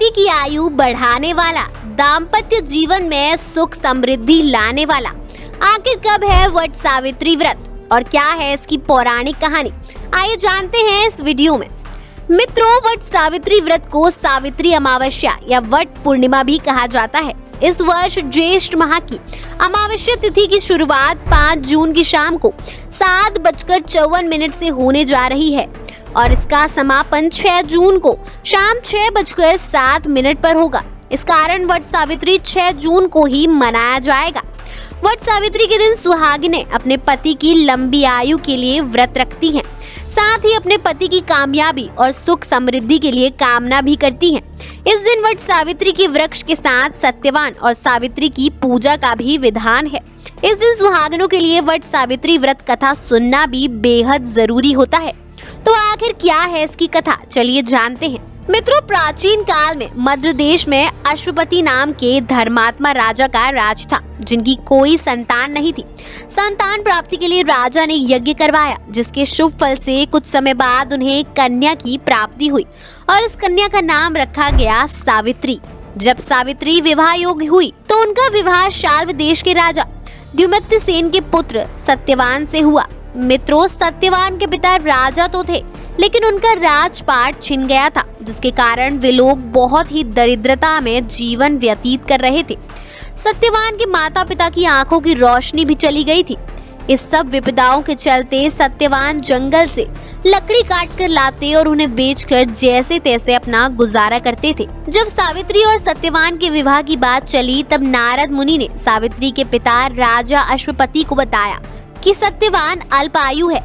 पति की आयु बढ़ाने वाला, दाम्पत्य जीवन में सुख समृद्धि लाने वाला। आखिर कब है वट सावित्री व्रत और क्या है इसकी पौराणिक कहानी, आइए जानते हैं इस वीडियो में। मित्रों, वट सावित्री व्रत को सावित्री अमावस्या या वट पूर्णिमा भी कहा जाता है। इस वर्ष ज्येष्ठ माह की अमावस्या तिथि की शुरुआत 5 जून की शाम को 7:54 से होने जा रही है और इसका समापन 6 जून को शाम 6:07 पर होगा। इस कारण वट सावित्री 6 जून को ही मनाया जाएगा। वट सावित्री के दिन सुहागिनें अपने पति की लंबी आयु के लिए व्रत रखती हैं, साथ ही अपने पति की कामयाबी और सुख समृद्धि के लिए कामना भी करती हैं। इस दिन वट सावित्री के वृक्ष के साथ सत्यवान और सावित्री की पूजा का भी विधान है। इस दिन सुहागिनों के लिए वट सावित्री व्रत कथा सुनना भी बेहद जरूरी होता है। तो आखिर क्या है इसकी कथा, चलिए जानते हैं। मित्रों, प्राचीन काल में मध्य देश में अश्वपति नाम के धर्मात्मा राजा का राज था, जिनकी कोई संतान नहीं थी। संतान प्राप्ति के लिए राजा ने यज्ञ करवाया, जिसके शुभ फल से कुछ समय बाद उन्हें कन्या की प्राप्ति हुई और इस कन्या का नाम रखा गया सावित्री। जब सावित्री विवाह योग्य हुई तो उनका विवाह शाल्व देश के राजा द्युमत्य सेन के पुत्र सत्यवान से हुआ। मित्रों, सत्यवान के पिता राजा तो थे, लेकिन उनका राजपाट छिन गया था, जिसके कारण वे लोग बहुत ही दरिद्रता में जीवन व्यतीत कर रहे थे। सत्यवान के माता पिता की आंखों की रोशनी भी चली गई थी। इस सब विपदाओं के चलते सत्यवान जंगल से लकड़ी काट कर लाते और उन्हें बेचकर जैसे तैसे अपना गुजारा करते थे। जब सावित्री और सत्यवान के विवाह की बात चली, तब नारद मुनि ने सावित्री के पिता राजा अश्वपति को बताया कि सत्यवान अल्पायु है,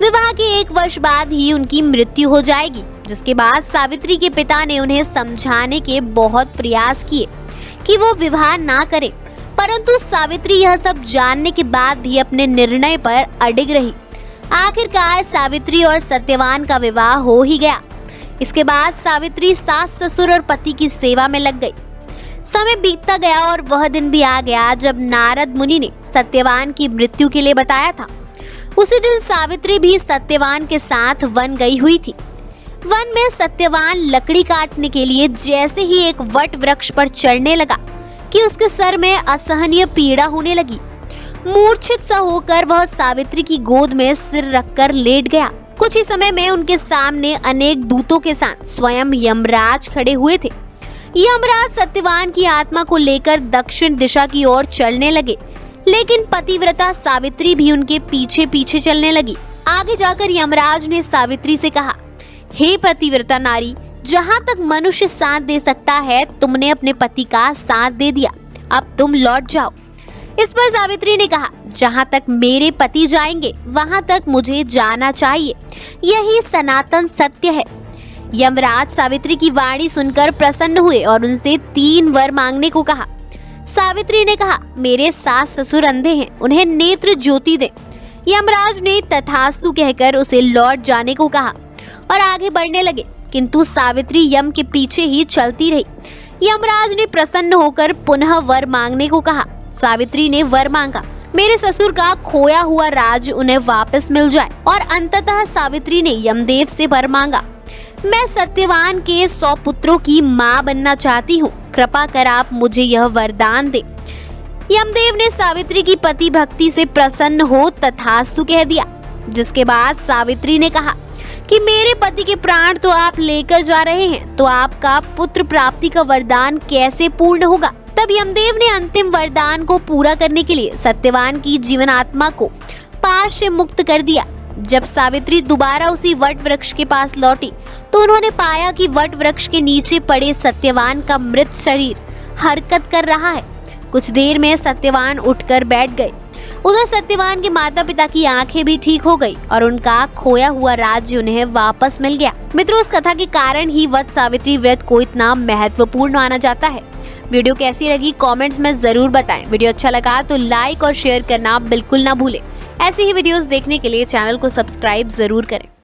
विवाह के 1 वर्ष बाद ही उनकी मृत्यु हो जाएगी। जिसके बाद सावित्री के पिता ने उन्हें समझाने के बहुत प्रयास किए कि वो विवाह ना करें, परंतु सावित्री यह सब जानने के बाद भी अपने निर्णय पर अडिग रही। आखिरकार सावित्री और सत्यवान का विवाह हो ही गया। इसके बाद सावित्री सास ससुर और पति की सेवा में लग गई। समय बीतता गया और वह दिन भी आ गया जब नारद मुनि ने सत्यवान की मृत्यु के लिए बताया था। उसी दिन सावित्री भी सत्यवान के साथ वन गई हुई थी। वन में सत्यवान लकड़ी काटने के लिए जैसे ही एक वट वृक्ष पर चढ़ने लगा कि उसके सर में असहनीय पीड़ा होने लगी। मूर्छित सा होकर वह सावित्री की गोद में सिर रखकर लेट गया। कुछ ही समय में उनके सामने अनेक दूतों के साथ स्वयं यमराज खड़े हुए थे। यमराज सत्यवान की आत्मा को लेकर दक्षिण दिशा की ओर चलने लगे, लेकिन पतिव्रता सावित्री भी उनके पीछे पीछे चलने लगी। आगे जाकर यमराज ने सावित्री से कहा, हे पतिव्रता नारी, जहाँ तक मनुष्य साथ दे सकता है तुमने अपने पति का साथ दे दिया, अब तुम लौट जाओ। इस पर सावित्री ने कहा, जहाँ तक मेरे पति जाएंगे वहाँ तक मुझे जाना चाहिए, यही सनातन सत्य है। यमराज सावित्री की वाणी सुनकर प्रसन्न हुए और उनसे 3 वर मांगने को कहा। सावित्री ने कहा, मेरे सास ससुर अंधे हैं, उन्हें नेत्र ज्योति दे। यमराज ने तथास्तु कहकर उसे लौट जाने को कहा और आगे बढ़ने लगे, किंतु सावित्री यम के पीछे ही चलती रही। यमराज ने प्रसन्न होकर पुनः वर मांगने को कहा। सावित्री ने वर मांगा, मेरे ससुर का खोया हुआ राज उन्हें वापस मिल जाए। और अंततः सावित्री ने यमदेव से वर मांगा, मैं सत्यवान के 100 पुत्रों की माँ बनना चाहती हूँ, कृपा कर आप मुझे यह वरदान दे। यमदेव ने सावित्री की पति भक्ति से प्रसन्न हो तथास्तु कह दिया। जिसके बाद सावित्री ने कहा कि मेरे पति के प्राण तो आप लेकर जा रहे हैं, तो आपका पुत्र प्राप्ति का वरदान कैसे पूर्ण होगा। तब यमदेव ने अंतिम वरदान को पूरा करने के लिए सत्यवान की जीवन आत्मा को पाश से मुक्त कर दिया। जब सावित्री दोबारा उसी वट वृक्ष के पास लौटी तो उन्होंने पाया कि वट वृक्ष के नीचे पड़े सत्यवान का मृत शरीर हरकत कर रहा है। कुछ देर में सत्यवान उठकर बैठ गए। उधर सत्यवान के माता पिता की आंखें भी ठीक हो गई और उनका खोया हुआ राज्य उन्हें वापस मिल गया। मित्रों, इस कथा के कारण ही वट सावित्री व्रत को इतना महत्वपूर्ण माना जाता है। वीडियो कैसी लगी कमेंट्स में जरूर बताएं। वीडियो अच्छा लगा तो लाइक और शेयर करना बिल्कुल ना भूलें। ऐसी ही वीडियोस देखने के लिए चैनल को सब्सक्राइब जरूर करें।